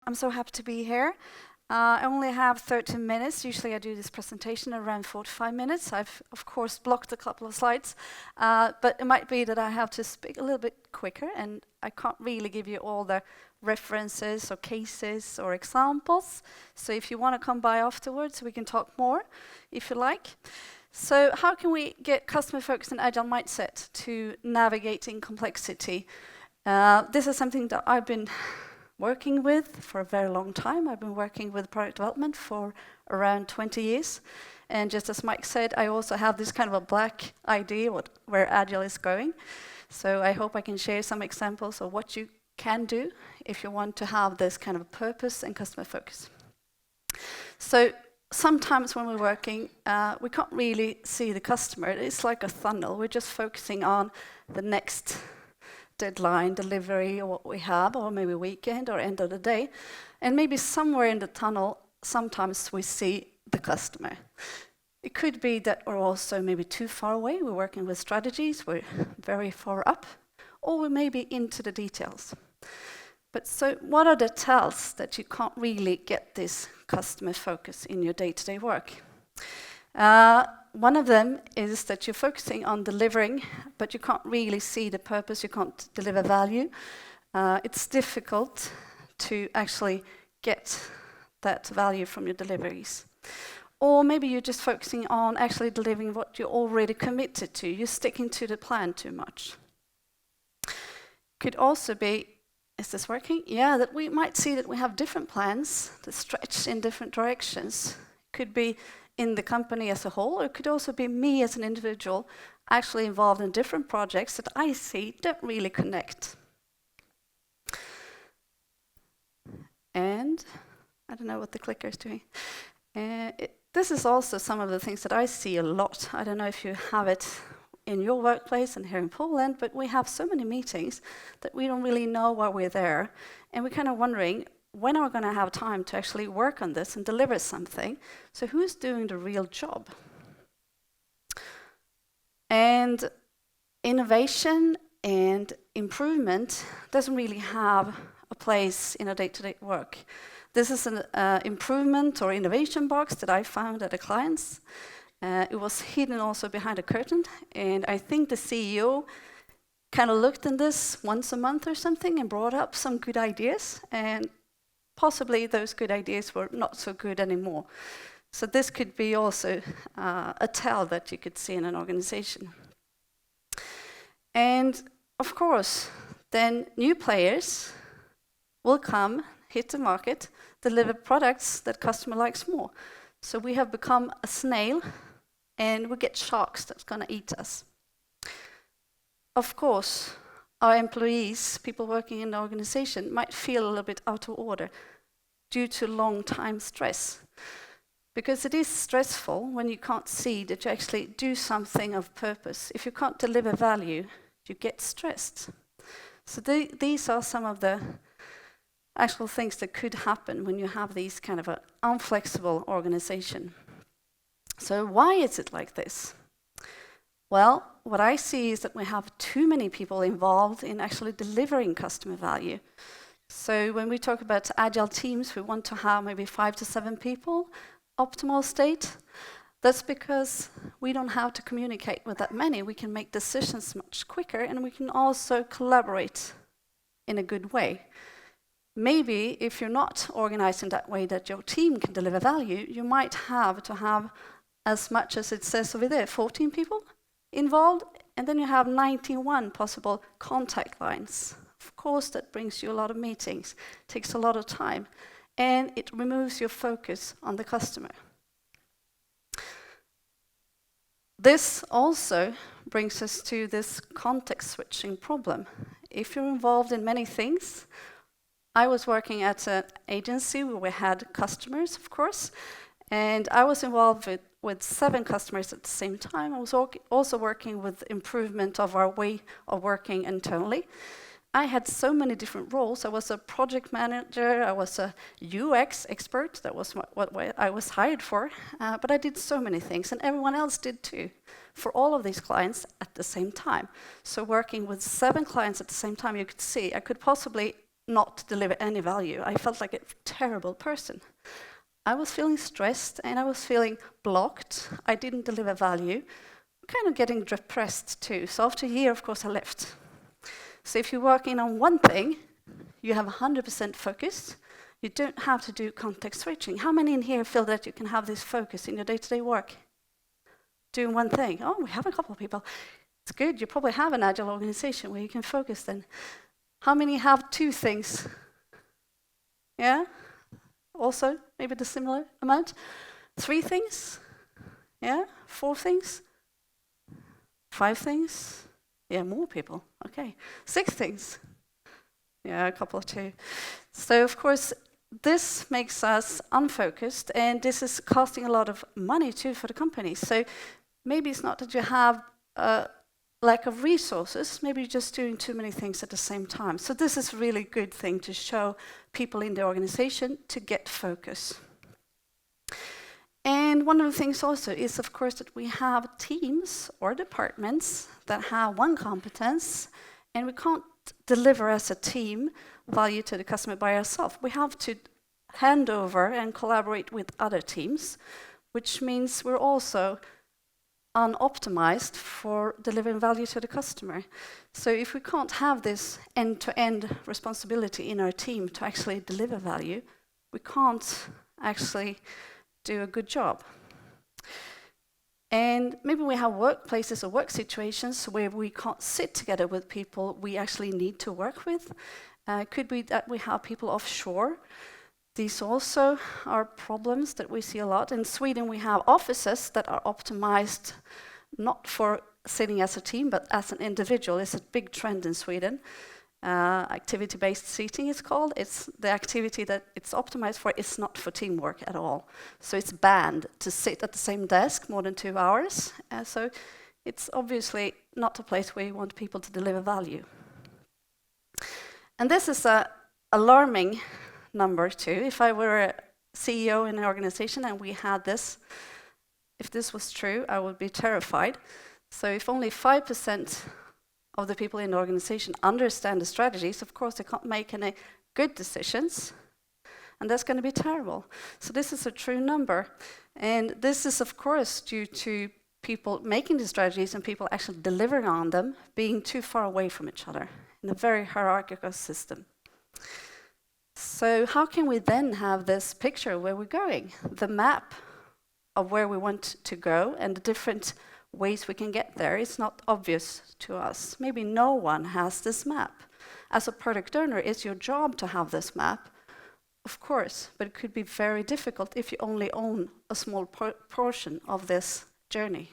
I'm so happy to be here. I only have 30 minutes. Usually I do this presentation around 45 minutes. I've, of course, blocked a couple of slides, but it might be that I have to speak a little bit quicker, and I can't really give you all the references or cases or examples. So if you want to come by afterwards, we can talk more, if you like. So how can we get customer-focused and agile mindset to navigating complexity? This is something that I've been working with for a very long time. I've been working with product development for around 20 years. And just as Mike said, I also have this kind of a black idea where Agile is going. So I hope I can share some examples of what you can do if you want to have this kind of purpose and customer focus. So sometimes when we're working, we can't really see the customer. It's like a tunnel. We're just focusing on the next deadline, delivery, or what we have, or maybe weekend or end of the day. And maybe somewhere in the tunnel, sometimes we see the customer. It could be that we're also maybe too far away. We're working with strategies, we're very far up, or we may be into the details. But so what are the tells that you can't really get this customer focus in your day-to-day work? One of them is that you're focusing on delivering, but you can't really see the purpose, you can't deliver value. It's difficult to actually get that value from your deliveries. Or maybe you're just focusing on actually delivering what you're already committed to. You're sticking to the plan too much. Could also be, is this working? Yeah, that we might see that we have different plans that stretch in different directions. Could be in the company as a whole, or it could also be me as an individual actually involved in different projects that I see don't really connect. And I don't know what the clicker is doing. This is also some of the things that I see a lot. I don't know if you have it in your workplace and here in Poland, but we have so many meetings that we don't really know why we're there. And we're kind of wondering, when are we going to have time to actually work on this and deliver something? So who's doing the real job? And innovation and improvement doesn't really have a place in a day-to-day work. This is an improvement or innovation box that I found at a client's. It was hidden also behind a curtain, and I think the CEO kind of looked in this once a month or something and brought up some good ideas, and possibly those good ideas were not so good anymore. So this could be also a tell that you could see in an organization. And of course, then new players will come, hit the market, deliver products that customer likes more. So we have become a snail, and we get sharks that's going to eat us. Of course, our employees, people working in the organization, might feel a little bit out of order due to long time stress. Because it is stressful when you can't see that you actually do something of purpose. If you can't deliver value, you get stressed. So these are some of the actual things that could happen when you have these kind of an unflexible organization. So why is it like this? Well, what I see is that we have too many people involved in actually delivering customer value. So when we talk about agile teams, we want to have maybe 5 to 7 people, optimal state. That's because we don't have to communicate with that many. We can make decisions much quicker, and we can also collaborate in a good way. Maybe if you're not organized in that way that your team can deliver value, you might have to have, as much as it says over there, 14 people involved, and then you have 91 possible contact lines. Of course, that brings you a lot of meetings, takes a lot of time, and it removes your focus on the customer. This also brings us to this context switching problem. If you're involved in many things, I was working at an agency where we had customers, of course, and I was involved with 7 customers at the same time. I was also working with improvement of our way of working internally. I had so many different roles. I was a project manager, I was a UX expert, that was what I was hired for, but I did so many things, and everyone else did too, for all of these clients at the same time. So working with 7 clients at the same time, you could see I could possibly not deliver any value. I felt like a terrible person. I was feeling stressed and I was feeling blocked. I didn't deliver value. Kind of getting depressed too. So after a year, of course, I left. So if you're working on one thing, you have 100% focus. You don't have to do context switching. How many in here feel that you can have this focus in your day-to-day work? Doing one thing. Oh, we have a couple of people. It's good. You probably have an agile organization where you can focus then. How many have two things? Yeah? Also, maybe the similar amount. 3 things? Yeah? 4 things? 5 things? Yeah, more people. Okay. 6 things? Yeah, a couple of 2. So, of course, this makes us unfocused, and this is costing a lot of money too for the company. So maybe it's not that you have a lack of resources, maybe you're just doing too many things at the same time. So this is a really good thing to show people in the organization to get focus. And one of the things also is, of course, that we have teams or departments that have one competence, and we can't deliver as a team value to the customer by ourselves. We have to hand over and collaborate with other teams, which means we're also unoptimized for delivering value to the customer. So if we can't have this end-to-end responsibility in our team to actually deliver value, we can't actually do a good job. And maybe we have workplaces or work situations where we can't sit together with people we actually need to work with. Could be that we have people offshore. These also are problems that we see a lot. In Sweden, we have offices that are optimized not for sitting as a team, but as an individual. It's a big trend in Sweden. Activity-based seating is called. It's the activity that it's optimized for. It's not for teamwork at all. So it's banned to sit at the same desk more than 2 hours. So it's obviously not a place where you want people to deliver value. And this is an alarming number too. If I were a CEO in an organization and we had this, if this was true, I would be terrified. So if only 5% of the people in the organization understand the strategies, of course they can't make any good decisions, and that's going to be terrible. So this is a true number, and this is of course due to people making the strategies and people actually delivering on them being too far away from each other in a very hierarchical system. So how can we then have this picture of where we're going? The map of where we want to go and the different ways we can get there is not obvious to us. Maybe no one has this map. As a product owner, it's your job to have this map, of course, but it could be very difficult if you only own a small portion of this journey.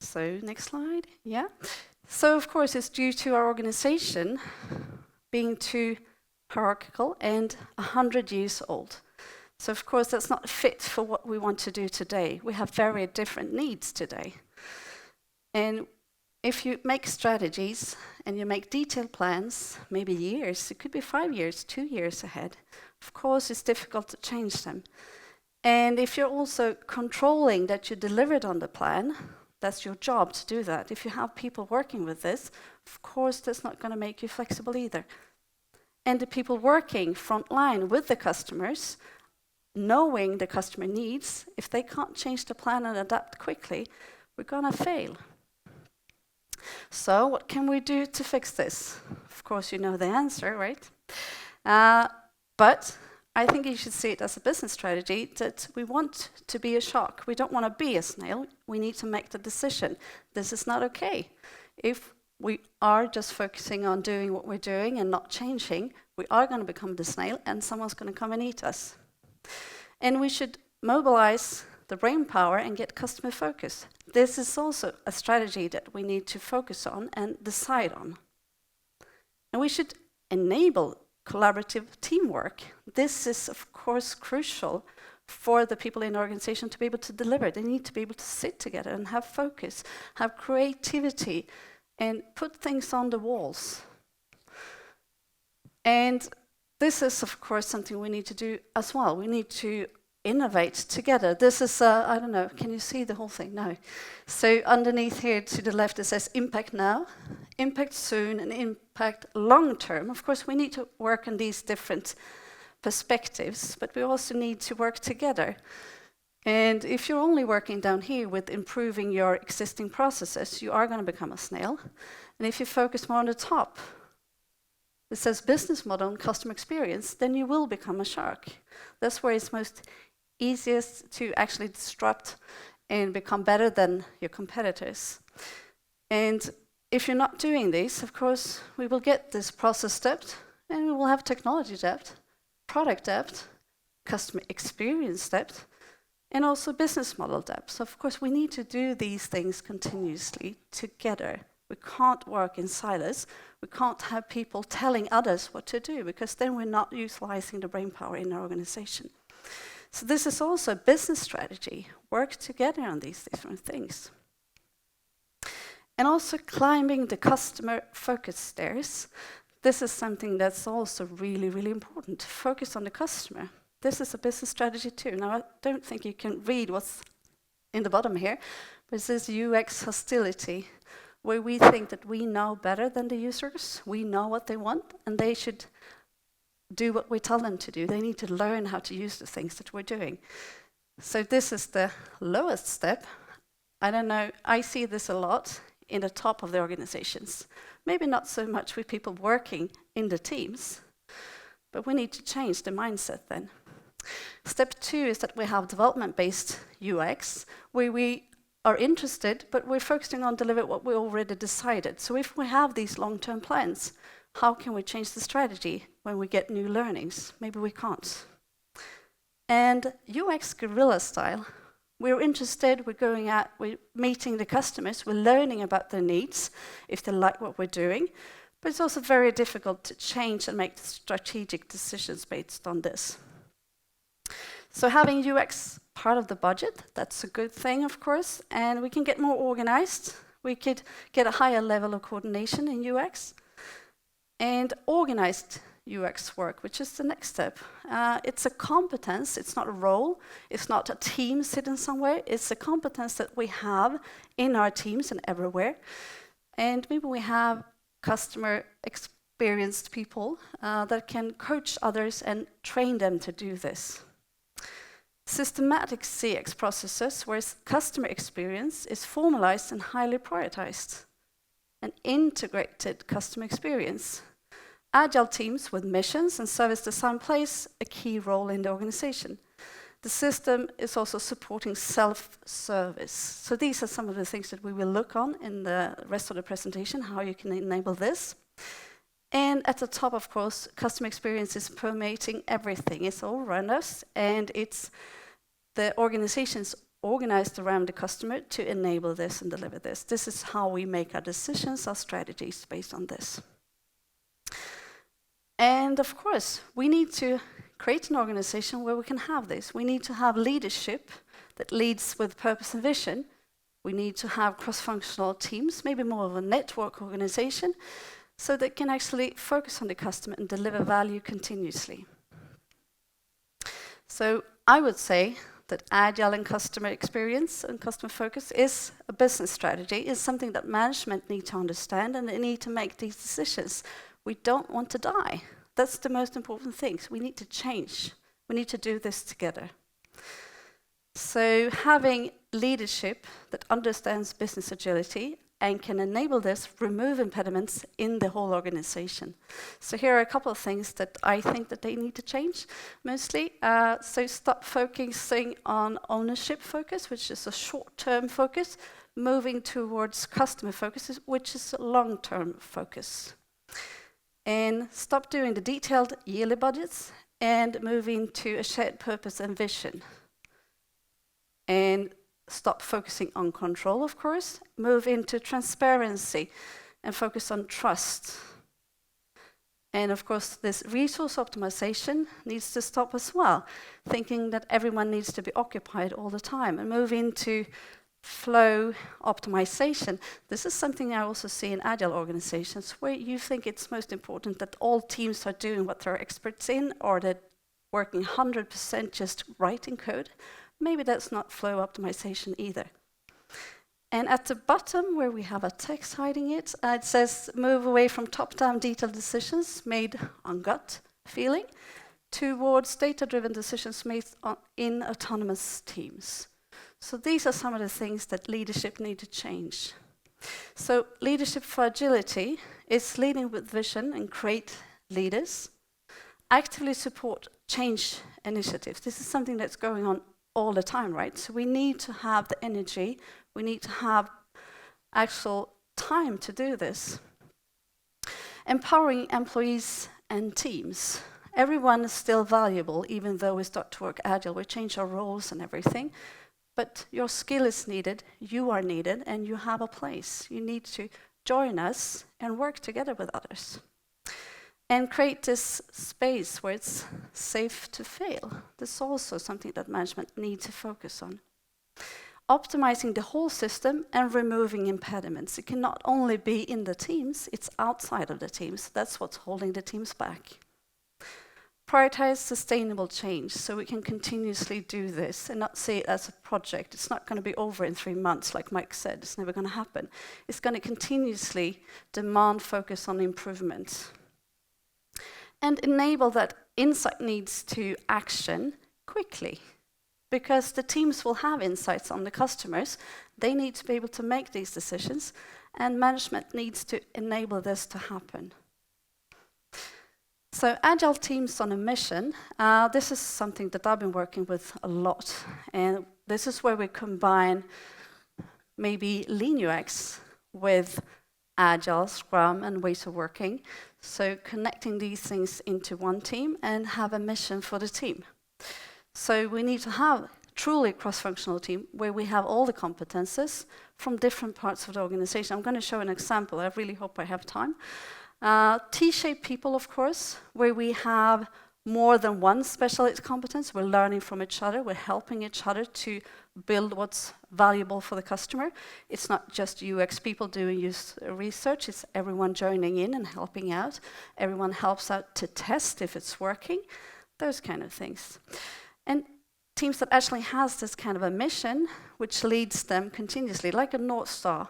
So next slide, yeah. So of course it's due to our organization being too hierarchical and 100 years old. So of course that's not fit for what we want to do today. We have very different needs today. And if you make strategies and you make detailed plans, maybe years, it could be 5 years, 2 years ahead, of course it's difficult to change them. And if you're also controlling that you delivered on the plan, that's your job to do that. If you have people working with this, of course that's not going to make you flexible either. And the people working frontline with the customers, knowing the customer needs, if they can't change the plan and adapt quickly, we're going to fail. So what can we do to fix this? Of course you know the answer, right? But I think you should see it as a business strategy that we want to be a shark. We don't want to be a snail. We need to make the decision. This is not okay. If we are just focusing on doing what we're doing and not changing, we are going to become the snail and someone's going to come and eat us. And we should mobilize the brain power and get customer focus. This is also a strategy that we need to focus on and decide on. And we should enable collaborative teamwork. This is, of course, crucial for the people in the organization to be able to deliver. They need to be able to sit together and have focus, have creativity, and put things on the walls. And this is, of course, something we need to do as well. We need to innovate together. This is, I don't know, can you see the whole thing? No. So underneath here to the left, it says impact now, impact soon, and impact long term. Of course, we need to work on these different perspectives, but we also need to work together. And if you're only working down here with improving your existing processes, you are going to become a snail. And if you focus more on the top, it says business model and customer experience, then you will become a shark. That's where it's most easiest to actually disrupt and become better than your competitors. And if you're not doing this, of course, we will get this process debt, and we will have technology debt, product debt, customer experience debt, and also business model debt. So of course, we need to do these things continuously together. We can't work in silos. We can't have people telling others what to do, because then we're not utilizing the brain power in our organization. So this is also a business strategy. Work together on these different things. And also climbing the customer focus stairs. This is something that's also really, really important. Focus on the customer. This is a business strategy too. Now, I don't think you can read what's in the bottom here, but it says UX hostility, where we think that we know better than the users, we know what they want, and they should do what we tell them to do. They need to learn how to use the things that we're doing. So this is the lowest step. I don't know, I see this a lot in the top of the organizations. Maybe not so much with people working in the teams, but we need to change the mindset then. Step 2 is that we have development-based UX, where we are interested, but we're focusing on delivering what we already decided. So if we have these long-term plans, how can we change the strategy when we get new learnings? Maybe we can't. And UX guerrilla style, we're interested, we're going out, we're meeting the customers, we're learning about their needs, if they like what we're doing, but it's also very difficult to change and make strategic decisions based on this. So having UX part of the budget, that's a good thing, of course, and we can get more organized. We could get a higher level of coordination in UX. And organized UX work, which is the next step. It's a competence, it's not a role, it's not a team sitting somewhere, it's a competence that we have in our teams and everywhere. And maybe we have customer experienced people that can coach others and train them to do this. Systematic CX processes where customer experience is formalized and highly prioritized. An integrated customer experience. Agile teams with missions and service design plays a key role in the organization. The system is also supporting self-service. So these are some of the things that we will look on in the rest of the presentation, how you can enable this. And at the top, of course, customer experience is permeating everything. It's all around us, and it's the organizations organized around the customer to enable this and deliver this. This is how we make our decisions, our strategies based on this. And of course, we need to create an organization where we can have this. We need to have leadership that leads with purpose and vision. We need to have cross-functional teams, maybe more of a network organization, so they can actually focus on the customer and deliver value continuously. So I would say that Agile and customer experience and customer focus is a business strategy, is something that management need to understand, and they need to make these decisions. We don't want to die. That's the most important thing. So we need to change. We need to do this together. So having leadership that understands business agility and can enable this, remove impediments in the whole organization. So here are a couple of things that I think that they need to change, mostly. So stop focusing on ownership focus, which is a short-term focus, moving towards customer focus, which is a long-term focus. And stop doing the detailed yearly budgets and move into a shared purpose and vision. And stop focusing on control, of course, move into transparency and focus on trust. And of course, this resource optimization needs to stop as well, thinking that everyone needs to be occupied all the time, and move into flow optimization. This is something I also see in Agile organizations, where you think it's most important that all teams are doing what they're experts in, or that working 100% just writing code, maybe that's not flow optimization either. And at the bottom, where we have a text hiding it, it says move away from top-down detailed decisions made on gut feeling towards data-driven decisions made in autonomous teams. So these are some of the things that leadership need to change. So leadership for agility is leading with vision and create leaders, actively support change initiatives. This is something that's going on all the time, right? So we need to have the energy, we need to have actual time to do this. Empowering employees and teams. Everyone is still valuable, even though we start to work agile. We change our roles and everything. But your skill is needed, you are needed, and you have a place. You need to join us and work together with others. And create this space where it's safe to fail. This is also something that management needs to focus on. Optimizing the whole system and removing impediments. It can not only be in the teams, it's outside of the teams. That's what's holding the teams back. Prioritize sustainable change so we can continuously do this and not see it as a project. It's not going to be over in 3 months, like Mike said. It's never going to happen. It's going to continuously demand focus on improvement. And enable that insight needs to action quickly. Because the teams will have insights on the customers. They need to be able to make these decisions. And management needs to enable this to happen. So Agile teams on a mission, this is something that I've been working with a lot. And this is where we combine maybe Lean UX with Agile, Scrum, and ways of working. So connecting these things into one team and have a mission for the team. So we need to have truly cross-functional team where we have all the competences from different parts of the organization. I'm going to show an example. I really hope I have time. T-shaped people, of course, where we have more than one specialist competence. We're learning from each other. We're helping each other to build what's valuable for the customer. It's not just UX people doing research. It's everyone joining in and helping out. Everyone helps out to test if it's working, those kind of things. And teams that actually has this kind of a mission, which leads them continuously, like a North Star.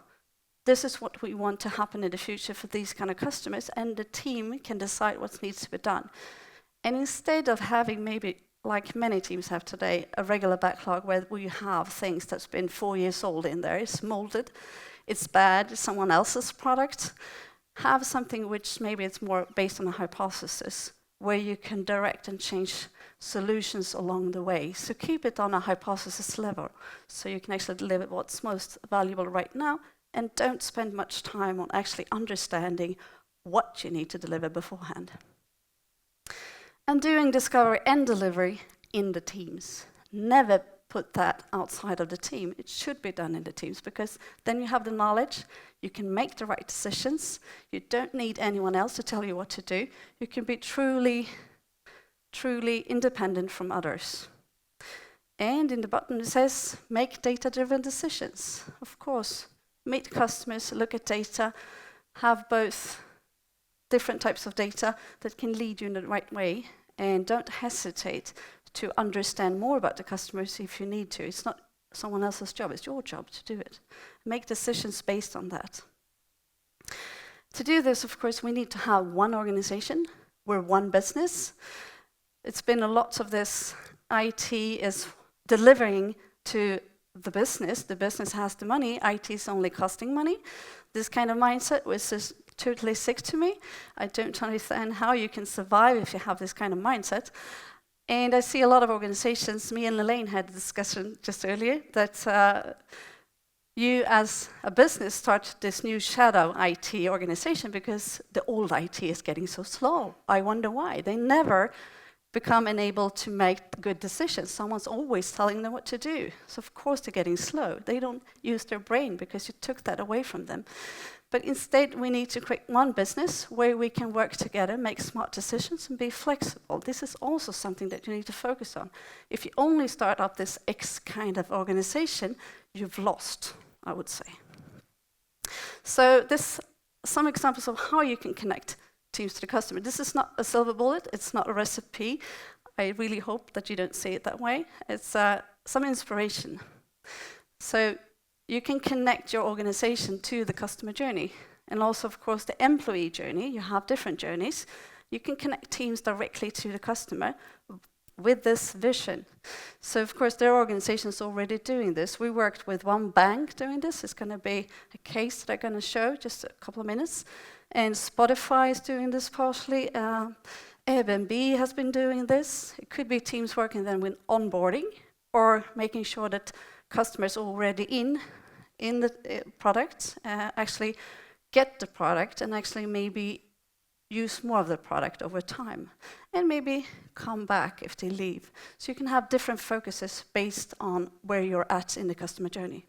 This is what we want to happen in the future for these kind of customers, and the team can decide what needs to be done. And instead of having maybe, like many teams have today, a regular backlog where we have things that's been 4 years old in there, it's molded, it's bad, it's someone else's product, have something which maybe it's more based on a hypothesis, where you can direct and change solutions along the way. So keep it on a hypothesis level, so you can actually deliver what's most valuable right now, and don't spend much time on actually understanding what you need to deliver beforehand. And doing discovery and delivery in the teams. Never put that outside of the team. It should be done in the teams, because then you have the knowledge, you can make the right decisions, you don't need anyone else to tell you what to do, you can be truly independent from others. And in the bottom it says, make data-driven decisions. Of course, meet customers, look at data, have both different types of data that can lead you in the right way, and don't hesitate to understand more about the customers if you need to. It's not someone else's job, it's your job to do it. Make decisions based on that. To do this, of course, we need to have one organization. We're one business. It's been a lot of this, IT is delivering to the business has the money, IT is only costing money. This kind of mindset was just totally sick to me. I don't understand how you can survive if you have this kind of mindset. And I see a lot of organizations, me and Elaine had a discussion just earlier, that you as a business start this new shadow IT organization because the old IT is getting so slow. I wonder why. They never become enabled to make good decisions. Someone's always telling them what to do. So of course they're getting slow. They don't use their brain because you took that away from them. But instead we need to create one business where we can work together, make smart decisions and be flexible. This is also something that you need to focus on. If you only start up this X kind of organization, you've lost, I would say. So this some examples of how you can connect teams to the customer. This is not a silver bullet, it's not a recipe. I really hope that you don't see it that way. It's some inspiration. So you can connect your organization to the customer journey. And also, of course, the employee journey. You have different journeys. You can connect teams directly to the customer with this vision. So, of course, there are organizations already doing this. We worked with one bank doing this. It's going to be a case that I'm going to show just a couple of minutes. And Spotify is doing this partially. Airbnb has been doing this. It could be teams working then with onboarding or making sure that customers already in the product actually get the product and actually maybe use more of the product over time and maybe come back if they leave. So you can have different focuses based on where you're at in the customer journey.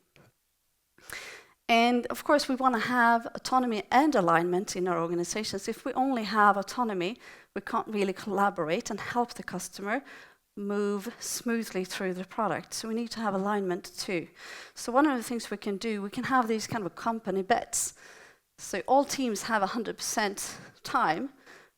And of course, we want to have autonomy and alignment in our organizations. If we only have autonomy, we can't really collaborate and help the customer move smoothly through the product. So we need to have alignment too. So one of the things we can do, we can have these kind of company bets. So all teams have 100% time.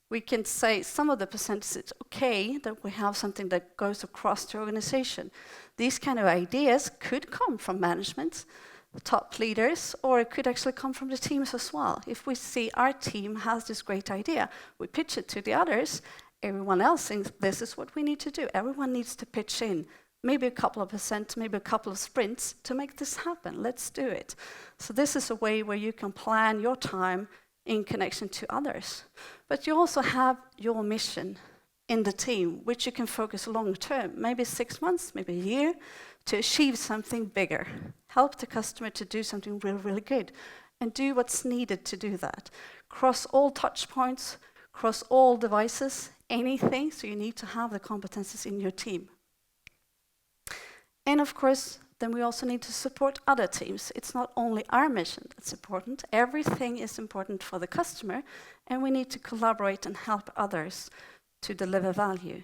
We can say some of the percentages, it's okay that we have something that goes across the organization. These kind of ideas could come from management, the top leaders, or it could actually come from the teams as well. If we see our team has this great idea, we pitch it to the others, everyone else thinks this is what we need to do. Everyone needs to pitch in, maybe a couple of percent, maybe a couple of sprints to make this happen. Let's do it. So this is a way where you can plan your time in connection to others. But you also have your mission in the team, which you can focus long term, maybe 6 months, maybe a year, to achieve something bigger. Help the customer to do something really, really good, and do what's needed to do that. Cross all touch points, cross all devices, anything, so you need to have the competences in your team. And of course, then we also need to support other teams. It's not only our mission that's important, everything is important for the customer, and we need to collaborate and help others to deliver value.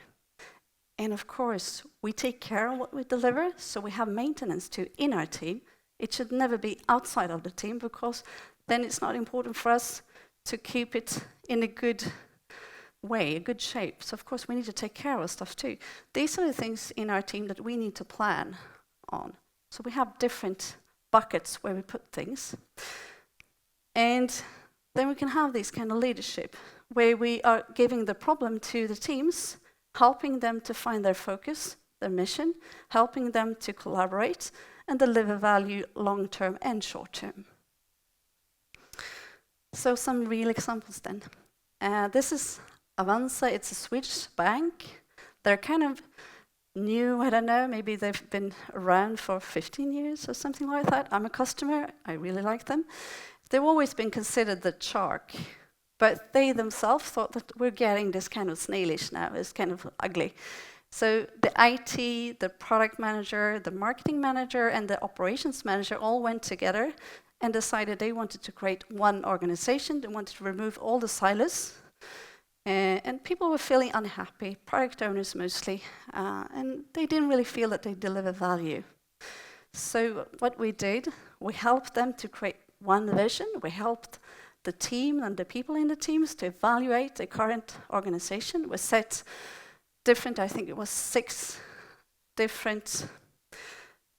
And of course, we take care of what we deliver, so we have maintenance too in our team. It should never be outside of the team, because then it's not important for us to keep it in a good way, a good shape. So of course, we need to take care of stuff too. These are the things in our team that we need to plan on. So we have different buckets where we put things. And then we can have this kind of leadership, where we are giving the problem to the teams, helping them to find their focus, their mission, helping them to collaborate and deliver value long-term and short-term. So some real examples then. This is Avanza. It's a Swedish bank. They're kind of new, I don't know, maybe they've been around for 15 years or something like that. I'm a customer, I really like them. They've always been considered the shark, but they themselves thought that we're getting this kind of snailish now, it's kind of ugly. So the IT, the product manager, the marketing manager, and the operations manager all went together and decided they wanted to create one organization. They wanted to remove all the silos. And people were feeling unhappy, product owners mostly, and they didn't really feel that they deliver value. So what we did, we helped them to create one vision. We helped the team and the people in the teams to evaluate the current organization. We set different, I think it was 6 different,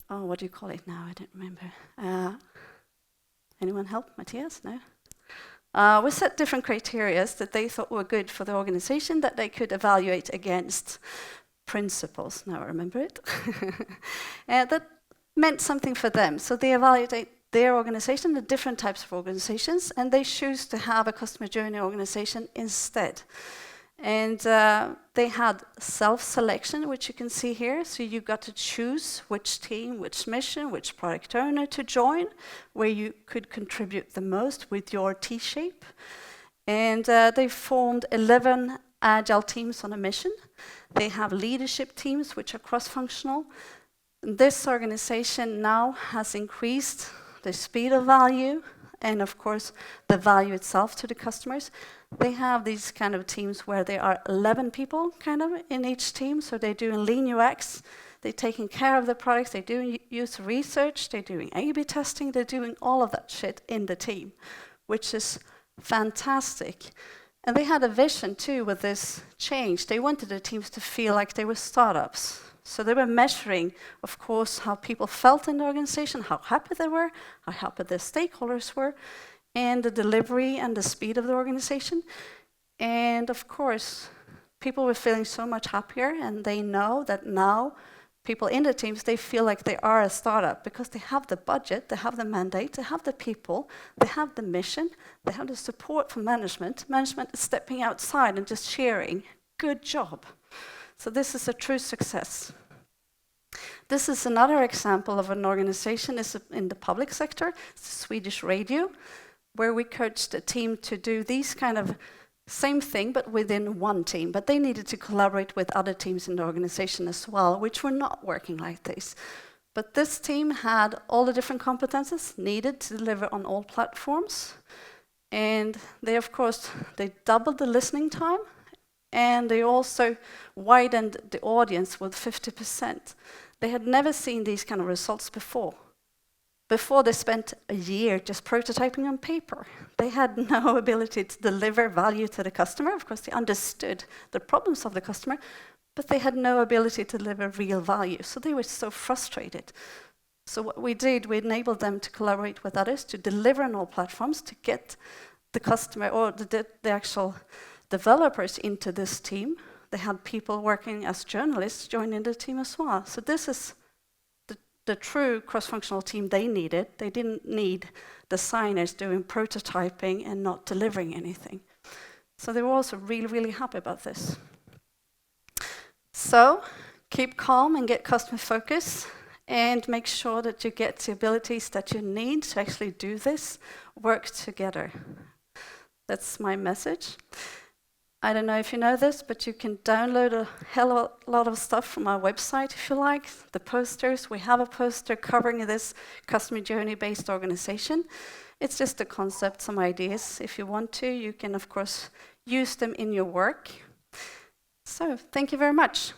what do you call it now? I don't remember. Anyone help? Matthias? No? We set different criteria that they thought were good for the organization that they could evaluate against principles. Now I remember it. That meant something for them. So they evaluate their organization, the different types of organizations, and they choose to have a customer journey organization instead. And they had self-selection, which you can see here. So you got to choose which team, which mission, which product owner to join, where you could contribute the most with your T-shape. And they formed 11 Agile teams on a mission. They have leadership teams, which are cross-functional. This organization now has increased the speed of value and, of course, the value itself to the customers. They have these kind of teams where there are 11 people kind of in each team. So they're doing lean UX, they're taking care of the products, they're doing user research, they're doing A/B testing, they're doing all of that shit in the team, which is fantastic. And they had a vision too with this change. They wanted the teams to feel like they were startups. So they were measuring, of course, how people felt in the organization, how happy they were, how happy their stakeholders were, and the delivery and the speed of the organization. And of course, people were feeling so much happier, and they know that now people in the teams, they feel like they are a startup because they have the budget, they have the mandate, they have the people, they have the mission, they have the support from management. Management is stepping outside and just cheering. Good job. So this is a true success. This is another example of an organization in the public sector, it's Swedish Radio, where we coached a team to do these kind of same thing, but within one team. But they needed to collaborate with other teams in the organization as well, which were not working like this. But this team had all the different competences needed to deliver on all platforms. And they, of course, they doubled the listening time, and they also widened the audience with 50%. They had never seen these kind of results before. Before, they spent a year just prototyping on paper. They had no ability to deliver value to the customer. Of course, they understood the problems of the customer, but they had no ability to deliver real value. So they were so frustrated. So what we did, we enabled them to collaborate with others to deliver on all platforms, to get the customer or the actual developers into this team. They had people working as journalists joining the team as well. So this is the true cross-functional team they needed. They didn't need designers doing prototyping and not delivering anything. So they were also really, really happy about this. So keep calm and get customer focus, and make sure that you get the abilities that you need to actually do this. Work together. That's my message. I don't know if you know this, but you can download a hell of a lot of stuff from our website if you like. The posters, we have a poster covering this customer journey-based organization. It's just a concept, some ideas. If you want to, you can, of course, use them in your work. So, thank you very much.